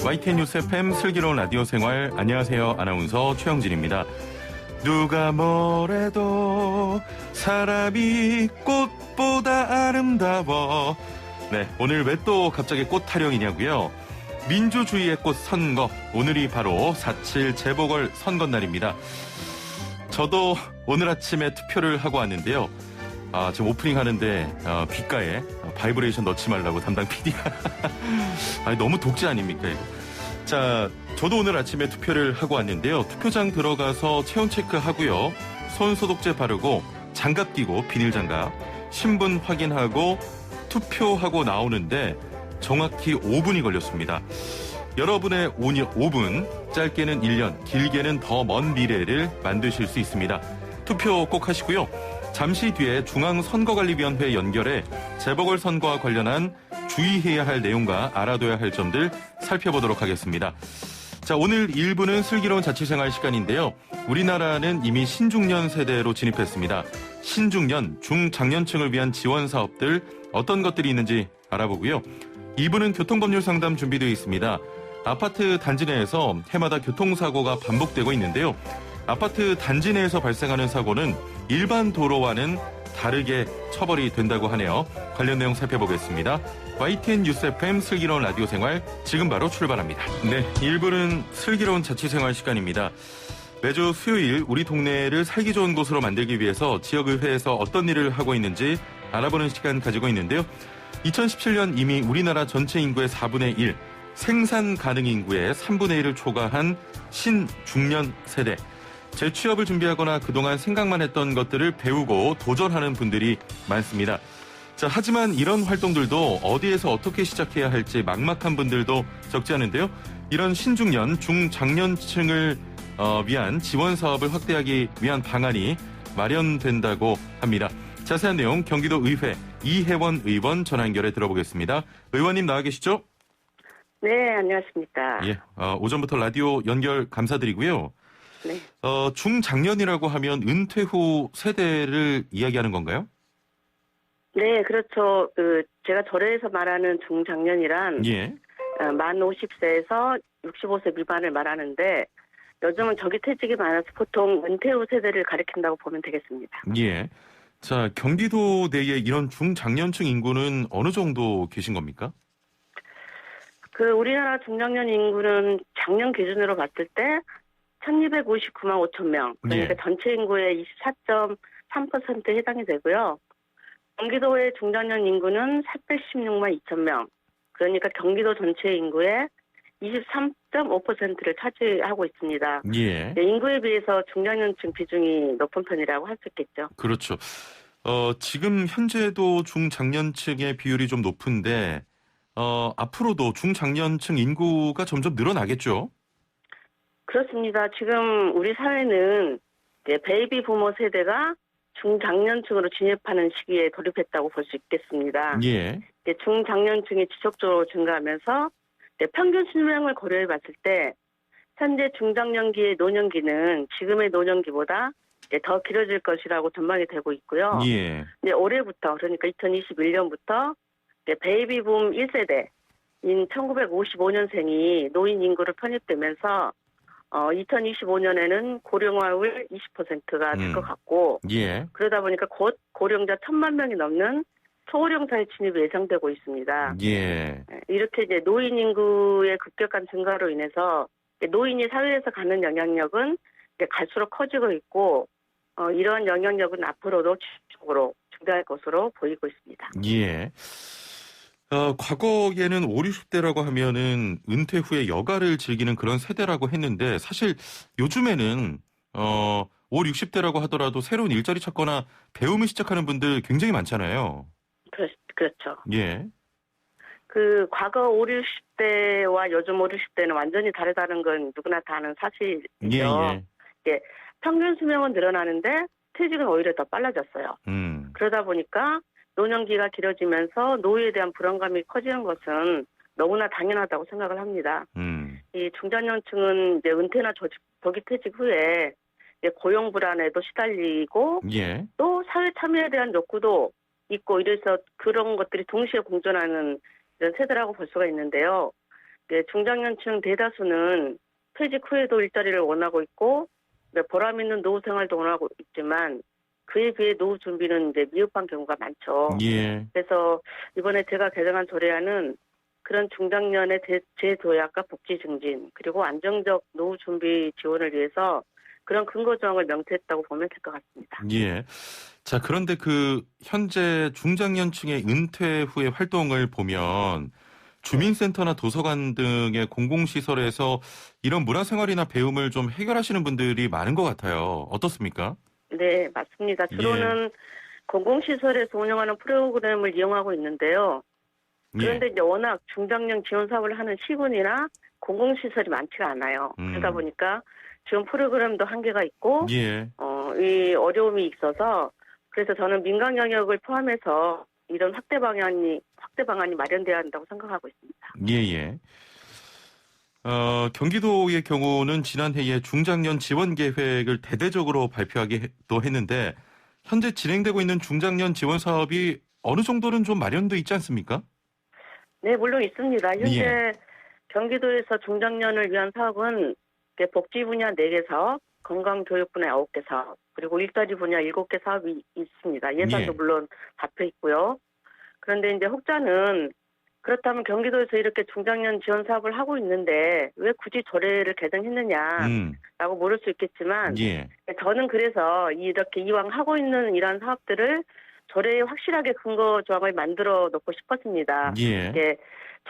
YTN 뉴스 FM 슬기로운 라디오 생활, 안녕하세요. 아나운서 최영진입니다. 누가 뭐래도 사람이 꽃보다 아름다워. 네, 오늘 왜 또 갑자기 꽃 타령이냐고요? 민주주의의 꽃 선거, 오늘이 바로 4.7 재보궐 선거날입니다. 저도 오늘 아침에 투표를 하고 왔는데요. 지금 오프닝 하는데 귓가에 바이브레이션 넣지 말라고 담당 PD가 너무 독재 아닙니까 이거. 자, 저도 오늘 아침에 투표를 하고 왔는데요. 투표장 들어가서 체온 체크하고요. 손 소독제 바르고 장갑 끼고 비닐장갑, 신분 확인하고 투표하고 나오는데 정확히 5분이 걸렸습니다. 여러분의 5분, 짧게는 1년, 길게는 더 먼 미래를 만드실 수 있습니다. 투표 꼭 하시고요. 잠시 뒤에 중앙선거관리위원회 연결해 재보궐선거와 관련한 주의해야 할 내용과 알아둬야 할 점들 살펴보도록 하겠습니다. 자, 오늘 1부는 슬기로운 자취생활 시간인데요. 우리나라는 이미 신중년 세대로 진입했습니다. 신중년, 중장년층을 위한 지원 사업들 어떤 것들이 있는지 알아보고요. 2부는 교통법률 상담 준비되어 있습니다. 아파트 단지 내에서 해마다 교통사고가 반복되고 있는데요. 아파트 단지 내에서 발생하는 사고는 일반 도로와는 다르게 처벌이 된다고 하네요. 관련 내용 살펴보겠습니다. YTN 뉴스 FM 슬기로운 라디오 생활 지금 바로 출발합니다. 네, 1부는 슬기로운 자취생활 시간입니다. 매주 수요일 우리 동네를 살기 좋은 곳으로 만들기 위해서 지역의회에서 어떤 일을 하고 있는지 알아보는 시간 가지고 있는데요. 2017년 이미 우리나라 전체 인구의 4분의 1, 생산 가능 인구의 3분의 1을 초과한 신중년 세대. 재취업을 준비하거나 그동안 생각만 했던 것들을 배우고 도전하는 분들이 많습니다. 자, 하지만 이런 활동들도 어디에서 어떻게 시작해야 할지 막막한 분들도 적지 않은데요. 이런 신중년, 중장년층을 위한 지원 사업을 확대하기 위한 방안이 마련된다고 합니다. 자세한 내용 경기도 의회 이혜원 의원 전화 연결해 들어보겠습니다. 의원님 나와 계시죠? 네, 안녕하십니까. 예, 오전부터 라디오 연결 감사드리고요. 네. 중장년이라고 하면 은퇴 후 세대를 이야기하는 건가요? 네, 그렇죠. 제가 절에에서 말하는 중장년이란 예. 만 50세에서 65세 미만을 말하는데 요즘은 저기퇴직이 많아서 보통 은퇴 후 세대를 가리킨다고 보면 되겠습니다. 예. 자, 경기도 내에 이런 중장년층 인구는 어느 정도 계신 겁니까? 우리나라 중장년 인구는 작년 기준으로 봤을 때 1259만 5천 명. 그러니까 예. 전체 인구의 24.3%에 해당이 되고요. 경기도의 중장년 인구는 416만 2천 명. 그러니까 경기도 전체 인구의 23.5%를 차지하고 있습니다. 예. 네, 인구에 비해서 중장년층 비중이 높은 편이라고 할 수 있겠죠. 그렇죠. 지금 현재도 중장년층의 비율이 좀 높은데 앞으로도 중장년층 인구가 점점 늘어나겠죠? 그렇습니다. 지금 우리 사회는 이제 베이비 부모 세대가 중장년층으로 진입하는 시기에 돌입했다고 볼 수 있겠습니다. 예. 이제 중장년층이 지속적으로 증가하면서 이제 평균 수명을 고려해 봤을 때 현재 중장년기의 노년기는 지금의 노년기보다 이제 더 길어질 것이라고 전망이 되고 있고요. 예. 이제 올해부터 그러니까 2021년부터 이제 베이비붐 1세대인 1955년생이 노인 인구를 편입되면서 2025년에는 고령화율 20%가 될 것 같고, 예. 그러다 보니까 곧 고령자 1,000만 명이 넘는 초고령사회 진입이 예상되고 있습니다. 예. 이렇게 이제 노인 인구의 급격한 증가로 인해서 노인이 사회에서 갖는 영향력은 이제 갈수록 커지고 있고, 이러한 영향력은 앞으로도 지속적으로 증가할 것으로 보이고 있습니다. 예. 과거에는 5, 60대라고 하면은 은퇴 후에 여가를 즐기는 그런 세대라고 했는데 사실 요즘에는 5, 60대라고 하더라도 새로운 일자리 찾거나 배움을 시작하는 분들 굉장히 많잖아요. 그렇죠. 예. 과거 5, 60대와 요즘 5, 60대는 완전히 다르다는 건 누구나 다 아는 사실이죠. 예. 예, 평균 수명은 늘어나는데 퇴직은 오히려 더 빨라졌어요. 그러다 보니까 노년기가 길어지면서 노후에 대한 불안감이 커지는 것은 너무나 당연하다고 생각을 합니다. 이 중장년층은 이제 은퇴나 조기 퇴직 후에 이제 고용 불안에도 시달리고 예. 또 사회 참여에 대한 욕구도 있고 이래서 그런 것들이 동시에 공존하는 이런 세대라고 볼 수가 있는데요. 중장년층 대다수는 퇴직 후에도 일자리를 원하고 있고 보람 있는 노후 생활도 원하고 있지만 그에 비해 노후 준비는 이제 미흡한 경우가 많죠. 예. 그래서 이번에 제가 개정한 조례안은 그런 중장년의 재도약과 복지 증진 그리고 안정적 노후 준비 지원을 위해서 그런 근거 조항을 명시했다고 보면 될 것 같습니다. 예. 자, 그런데 현재 중장년층의 은퇴 후의 활동을 보면 주민센터나 도서관 등의 공공시설에서 이런 문화생활이나 배움을 좀 해결하시는 분들이 많은 것 같아요. 어떻습니까? 네, 맞습니다. 주로는 공공시설에서 운영하는 프로그램을 이용하고 있는데요. 그런데 이제 워낙 중장년 지원 사업을 하는 시군이나 공공시설이 많지가 않아요. 그러다 보니까 지원 프로그램도 한계가 있고, 이 어려움이 있어서 그래서 저는 민간 영역을 포함해서 이런 확대 방안이 마련돼야 한다고 생각하고 있습니다. 경기도의 경우는 지난해에 중장년 지원 계획을 대대적으로 발표하기도 했는데 현재 진행되고 있는 중장년 지원 사업이 어느 정도는 좀 마련돼 있지 않습니까? 네, 물론 있습니다. 현재 경기도에서 중장년을 위한 사업은 복지 분야 4개 사업, 건강교육 분야 9개 사업, 그리고 일자리 분야 7개 사업이 있습니다. 예산도 물론 잡혀 있고요. 그런데 이제 혹자는 그렇다면 경기도에서 이렇게 중장년 지원 사업을 하고 있는데 왜 굳이 조례를 개정했느냐라고 물을 수 있겠지만 저는 그래서 이렇게 이왕 하고 있는 이러한 사업들을 조례에 확실하게 근거 조항을 만들어 놓고 싶었습니다.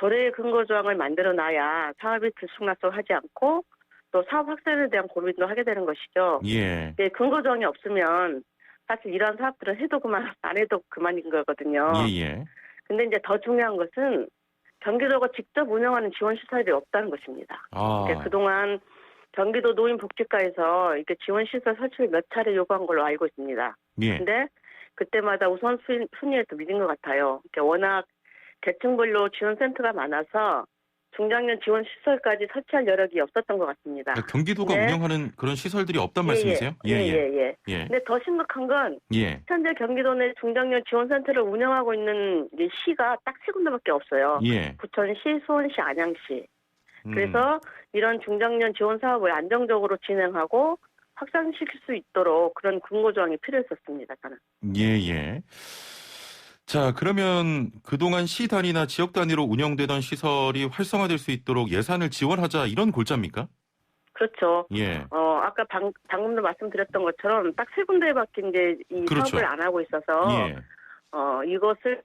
조례의 근거 조항을 만들어 놔야 사업이 들쑥날쑥하지 않고 또 사업 확산에 대한 고민도 하게 되는 것이죠. 근거 조항이 없으면 사실 이러한 사업들은 해도 그만 안 해도 그만인 거거든요. 근데 이제 더 중요한 것은 경기도가 직접 운영하는 지원 시설이 없다는 것입니다. 그동안 경기도 노인복지과에서 이렇게 지원 시설 설치를 몇 차례 요구한 걸로 알고 있습니다. 근데 그때마다 우선순위에서 밀린 것 같아요. 워낙 계층별로 지원센터가 많아서 중장년 지원 시설까지 설치할 여력이 없었던 것 같습니다. 그러니까 경기도가 운영하는 그런 시설들이 없단 말씀이세요? 근데 더 심각한 건 현재 경기도 내 중장년 지원센터를 운영하고 있는 시가 딱 3군데밖에 없어요. 부천시, 수원시, 안양시. 그래서 이런 중장년 지원 사업을 안정적으로 진행하고 확산시킬 수 있도록 그런 근거 조항이 필요했었습니다. 저는. 자, 그러면 그동안 시 단위나 지역 단위로 운영되던 시설이 활성화될 수 있도록 예산을 지원하자 이런 골자입니까? 그렇죠. 아까 방금도 말씀드렸던 것처럼 딱 3군데밖에 이제 이 사업을 안 하고 있어서 이것을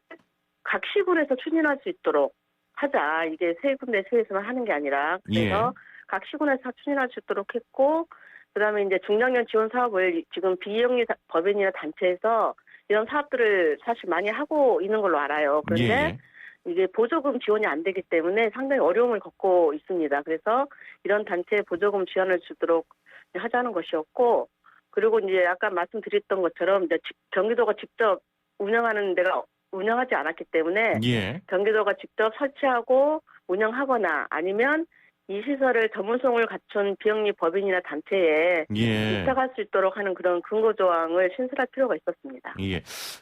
각 시군에서 추진할 수 있도록 하자. 이게 3군데 시에서만 하는 게 아니라 그래서 각 시군에서 추진할 수 있도록 했고 그다음에 이제 중장년 지원 사업을 지금 비영리 법인이나 단체에서 이런 사업들을 사실 많이 하고 있는 걸로 알아요. 그런데 이게 보조금 지원이 안 되기 때문에 상당히 어려움을 겪고 있습니다. 그래서 이런 단체에 보조금 지원을 주도록 하자는 것이었고, 그리고 이제 아까 말씀드렸던 것처럼 이제 경기도가 직접 운영하는 데가 운영하지 않았기 때문에 경기도가 직접 설치하고 운영하거나 아니면 이 시설을 전문성을 갖춘 비영리 법인이나 단체에 위탁할 수 있도록 하는 그런 근거 조항을 신설할 필요가 있었습니다.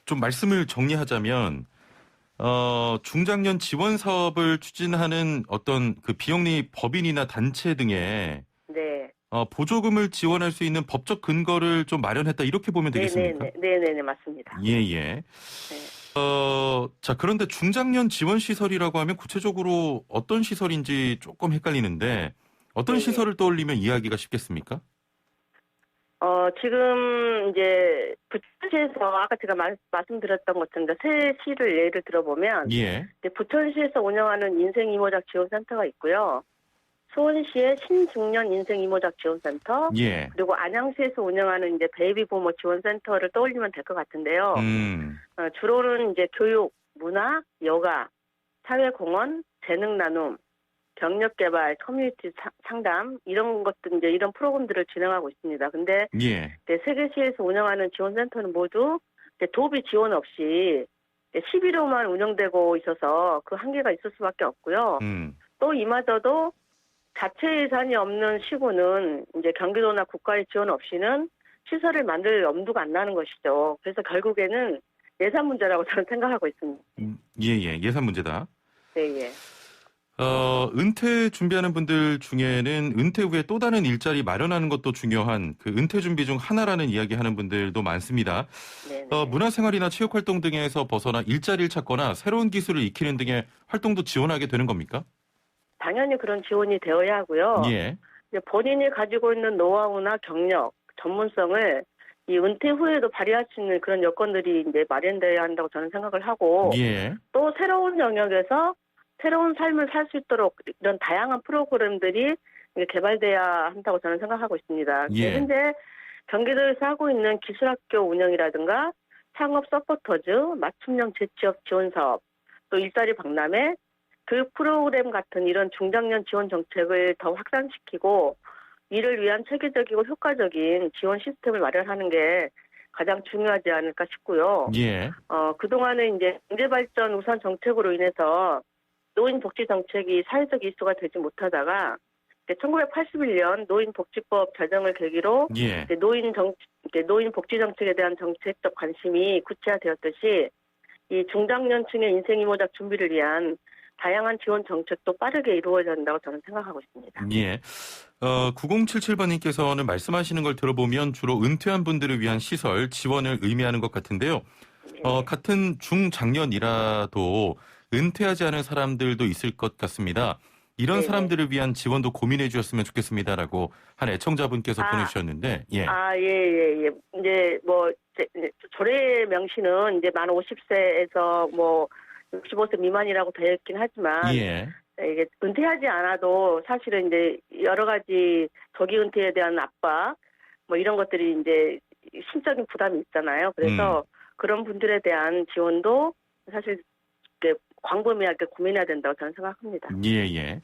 좀 말씀을 정리하자면 중장년 지원 사업을 추진하는 어떤 그 비영리 법인이나 단체 등에 보조금을 지원할 수 있는 법적 근거를 좀 마련했다 이렇게 보면 되겠습니까? 네네 맞습니다. 자, 그런데 중장년 지원 시설이라고 하면 구체적으로 어떤 시설인지 조금 헷갈리는데 어떤 시설을 떠올리면 이해하기가 쉽겠습니까? 지금 이제 부천시에서 아까 제가 말씀드렸던 것처럼 세 시를 예를 들어보면 부천시에서 운영하는 인생 이모작 지원센터가 있고요. 수원시의 신중년 인생 이모작 지원센터 그리고 안양시에서 운영하는 이제 베이비 부모 지원센터를 떠올리면 될 것 같은데요. 주로는 이제 교육, 문화, 여가, 사회공헌, 재능 나눔, 경력 개발, 커뮤니티 상담 이런 것들 이제 이런 프로그램들을 진행하고 있습니다. 근데 세 개 시에서 운영하는 지원센터는 모두 도비 지원 없이 11호만 운영되고 있어서 그 한계가 있을 수밖에 없고요. 또 이마저도 자체 예산이 없는 시군은 이제 경기도나 국가의 지원 없이는 시설을 만들 엄두가 안 나는 것이죠. 그래서 결국에는 예산 문제라고 저는 생각하고 있습니다. 예산 문제다. 네. 은퇴 준비하는 분들 중에는 은퇴 후에 또 다른 일자리 마련하는 것도 중요한 그 은퇴 준비 중 하나라는 이야기 하는 분들도 많습니다. 네네. 문화생활이나 체육활동 등에서 벗어나 일자리를 찾거나 새로운 기술을 익히는 등의 활동도 지원하게 되는 겁니까? 당연히 그런 지원이 되어야 하고요. 예. 이제 본인이 가지고 있는 노하우나 경력, 전문성을 이 은퇴 후에도 발휘할 수 있는 그런 여건들이 이제 마련돼야 한다고 저는 생각을 하고, 예. 또 새로운 영역에서 새로운 삶을 살 수 있도록 이런 다양한 프로그램들이 이제 개발돼야 한다고 저는 생각하고 있습니다. 예. 현재 경기도에서 하고 있는 기술학교 운영이라든가 창업 서포터즈, 맞춤형 재취업 지원 사업, 또 일자리 박람회, 교육 프로그램 같은 이런 중장년 지원 정책을 더 확산시키고 이를 위한 체계적이고 효과적인 지원 시스템을 마련하는 게 가장 중요하지 않을까 싶고요. 예. 그동안에 이제 경제발전 우선 정책으로 인해서 노인복지 정책이 사회적 이슈가 되지 못하다가 1981년 노인복지법 제정을 계기로 예. 노인복지 정책에 대한 정책적 관심이 구체화되었듯이 이 중장년층의 인생 이모작 준비를 위한 다양한 지원 정책도 빠르게 이루어져야 한다고 저는 생각하고 있습니다. 예. 9077번님께서는 말씀하시는 걸 들어보면 주로 은퇴한 분들을 위한 시설, 지원을 의미하는 것 같은데요. 같은 중장년이라도 은퇴하지 않은 사람들도 있을 것 같습니다. 이런 네네. 사람들을 위한 지원도 고민해 주셨으면 좋겠습니다라고 한 애청자분께서 보내주셨는데, 예. 예. 이제 조례 명시는 이제 만 50세에서 65세 미만이라고 되어 있긴 하지만, 예. 이게 은퇴하지 않아도 사실은 이제 여러 가지 조기 은퇴에 대한 압박, 이런 것들이 이제 심적인 부담이 있잖아요. 그래서 그런 분들에 대한 지원도 사실 광범위하게 고민해야 된다고 저는 생각합니다. 예.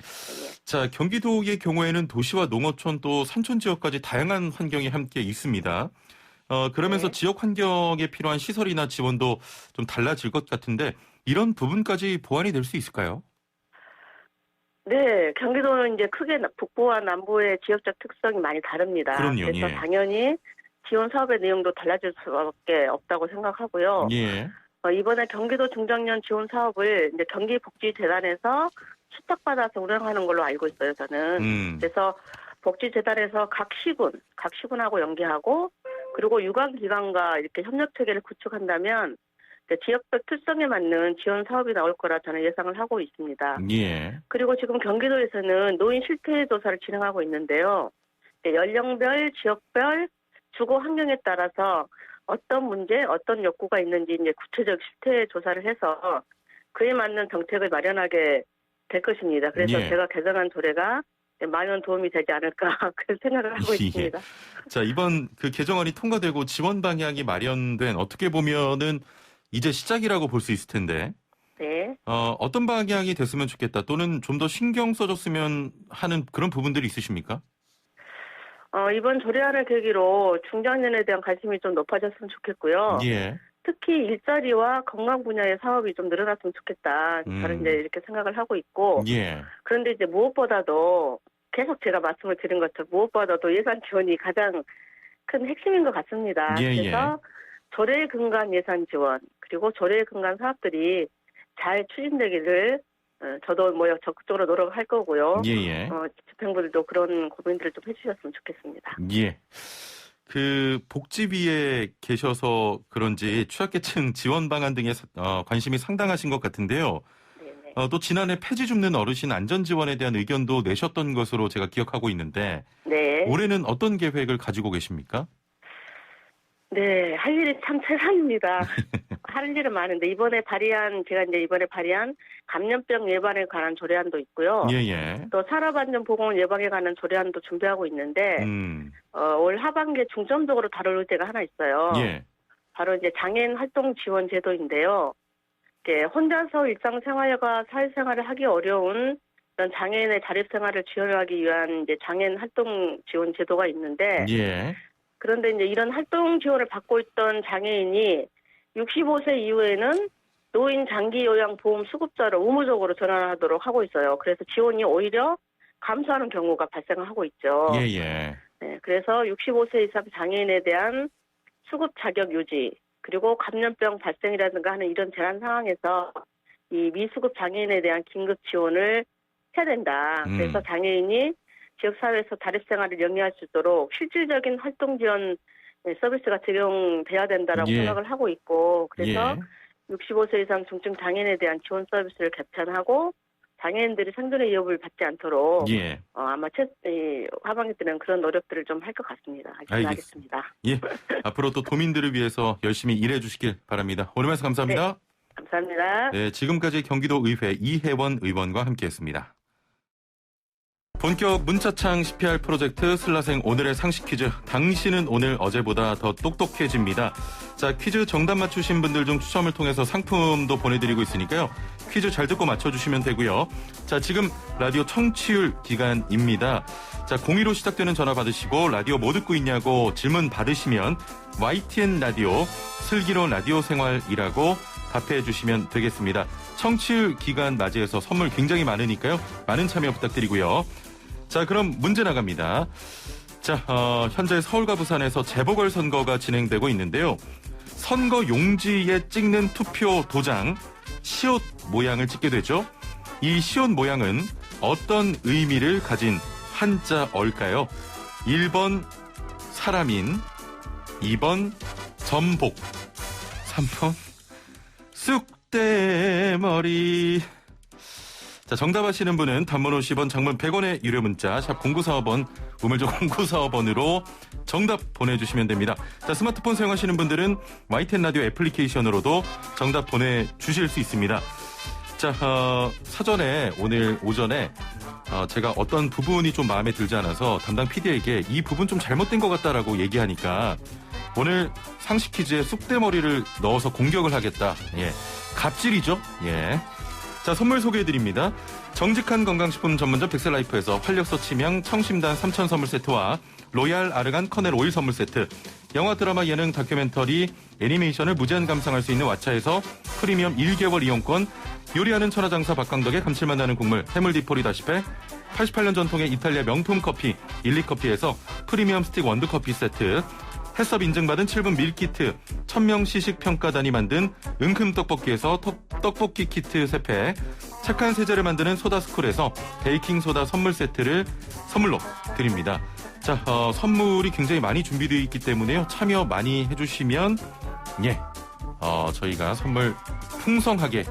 자, 경기도의 경우에는 도시와 농어촌 또 산촌 지역까지 다양한 환경이 함께 있습니다. 그러면서 네. 지역 환경에 필요한 시설이나 지원도 좀 달라질 것 같은데 이런 부분까지 보완이 될 수 있을까요? 네, 경기도는 이제 크게 북부와 남부의 지역적 특성이 많이 다릅니다. 그럼요. 그래서 예. 당연히 지원 사업의 내용도 달라질 수밖에 없다고 생각하고요. 예. 이번에 경기도 중장년 지원 사업을 이제 경기복지재단에서 수탁받아서 운영하는 걸로 알고 있어요, 저는. 그래서 복지재단에서 각 시군하고 연계하고, 그리고 유관기관과 이렇게 협력 체계를 구축한다면 지역적 특성에 맞는 지원 사업이 나올 거라 저는 예상을 하고 있습니다. 예. 그리고 지금 경기도에서는 노인 실태 조사를 진행하고 있는데요. 연령별, 지역별, 주거 환경에 따라서 어떤 문제, 어떤 욕구가 있는지 이제 구체적 실태 조사를 해서 그에 맞는 정책을 마련하게 될 것입니다. 그래서 예. 제가 개정한 조례가 많은 도움이 되지 않을까 그런 생각을 하고 있습니다. 자, 이번 그 개정안이 통과되고 지원 방향이 마련된 어떻게 보면은 이제 시작이라고 볼 수 있을 텐데. 네. 어떤 방향이 됐으면 좋겠다 또는 좀 더 신경 써줬으면 하는 그런 부분들이 있으십니까? 이번 조례안을 계기로 중장년에 대한 관심이 좀 높아졌으면 좋겠고요. 예. 특히 일자리와 건강 분야의 사업이 좀 늘어났으면 좋겠다. 저는 이제 이렇게 생각을 하고 있고. 예. 그런데 이제 무엇보다도 계속 제가 말씀을 드린 것처럼 무엇보다도 예산 지원이 가장 큰 핵심인 것 같습니다. 그래서 조례에 근거한 예산 지원 그리고 조례에 근거한 사업들이 잘 추진되기를 저도 적극적으로 노력할 거고요. 예. 집행부들도 그런 고민들을 좀 해주셨으면 좋겠습니다. 예. 그 복지비에 계셔서 그런지 취약계층 지원 방안 등에 관심이 상당하신 것 같은데요. 네네. 또 지난해 폐지 줍는 어르신 안전 지원에 대한 의견도 내셨던 것으로 제가 기억하고 있는데 네. 올해는 어떤 계획을 가지고 계십니까? 네, 할 일이 참 세상입니다. 할 일은 많은데 제가 이번에 발의한 감염병 예방에 관한 조례안도 있고요. 예. 또 산업안전보건 예방에 관한 조례안도 준비하고 있는데 올 하반기에 중점적으로 다룰 의제가 하나 있어요. 예. 바로 이제 장애인 활동 지원 제도인데요. 혼자서 일상생활과 사회생활을 하기 어려운 이런 장애인의 자립생활을 지원하기 위한 이제 장애인 활동 지원 제도가 있는데. 예. 그런데 이제 이런 활동 지원을 받고 있던 장애인이 65세 이후에는 노인 장기 요양 보험 수급자로 의무적으로 전환하도록 하고 있어요. 그래서 지원이 오히려 감소하는 경우가 발생하고 있죠. 예. 네, 그래서 65세 이상 장애인에 대한 수급 자격 유지, 그리고 감염병 발생이라든가 하는 이런 재난 상황에서 이 미수급 장애인에 대한 긴급 지원을 해야 된다. 그래서 장애인이 지역사회에서 자립생활을 영위할 수 있도록 실질적인 활동 지원 서비스가 적용돼야 된다라고 예. 생각을 하고 있고, 그래서 예. 65세 이상 중증 장애인에 대한 지원 서비스를 개편하고 장애인들이 생존의 위협을 받지 않도록 예. 아마 하반기 때는 그런 노력들을 좀 할 것 같습니다. 하겠습니다. 예. 앞으로 또 도민들을 위해서 열심히 일해 주시길 바랍니다. 오늘 말씀 감사합니다. 네. 감사합니다. 네, 지금까지 경기도의회 이혜원 의원과 함께했습니다. 본격 문자창 CPR 프로젝트 슬라생 오늘의 상식 퀴즈. 당신은 오늘 어제보다 더 똑똑해집니다. 자, 퀴즈 정답 맞추신 분들 중 추첨을 통해서 상품도 보내드리고 있으니까요. 퀴즈 잘 듣고 맞춰주시면 되고요. 자, 지금 라디오 청취율 기간입니다. 자, 02로 시작되는 전화 받으시고 라디오 뭐 듣고 있냐고 질문 받으시면 YTN 라디오 슬기로운 라디오 생활이라고 답해 주시면 되겠습니다. 청취율 기간 맞이해서 선물 굉장히 많으니까요. 많은 참여 부탁드리고요. 자, 그럼 문제 나갑니다. 자, 현재 서울과 부산에서 재보궐선거가 진행되고 있는데요. 선거 용지에 찍는 투표 도장, 시옷 모양을 찍게 되죠. 이 시옷 모양은 어떤 의미를 가진 한자어일까요? 1번 사람인, 2번 전복, 3번 쑥대머리. 자, 정답 아시는 분은 단문 50원, 장문 100원의 유료 문자 샵 0945번, 우물조 0945번으로 정답 보내주시면 됩니다. 자, 스마트폰 사용하시는 분들은 YTN 라디오 애플리케이션으로도 정답 보내주실 수 있습니다. 자, 사전에 오늘 오전에 제가 어떤 부분이 좀 마음에 들지 않아서 담당 PD에게 이 부분 좀 잘못된 것 같다라고 얘기하니까 오늘 상식 퀴즈에 쑥대머리를 넣어서 공격을 하겠다. 예, 갑질이죠. 예. 자, 선물 소개해드립니다. 정직한 건강식품 전문점 백셀라이프에서 활력소 치명 청심단 3천 선물 세트와 로얄 아르간 커넬 오일 선물 세트, 영화 드라마 예능 다큐멘터리 애니메이션을 무제한 감상할 수 있는 왓챠에서 프리미엄 1개월 이용권, 요리하는 천하장사 박강덕의 감칠맛 나는 국물 해물 디포리 다시팩, 88년 전통의 이탈리아 명품 커피 일리커피에서 프리미엄 스틱 원두커피 세트, 햇섭 인증받은 7분 밀키트, 1000명 시식평가단이 만든 은큼 떡볶이에서 떡볶이 키트 3팩, 착한 세제를 만드는 소다스쿨에서 베이킹소다 선물 세트를 선물로 드립니다. 자, 선물이 굉장히 많이 준비되어 있기 때문에요. 참여 많이 해주시면, 저희가 선물 풍성하게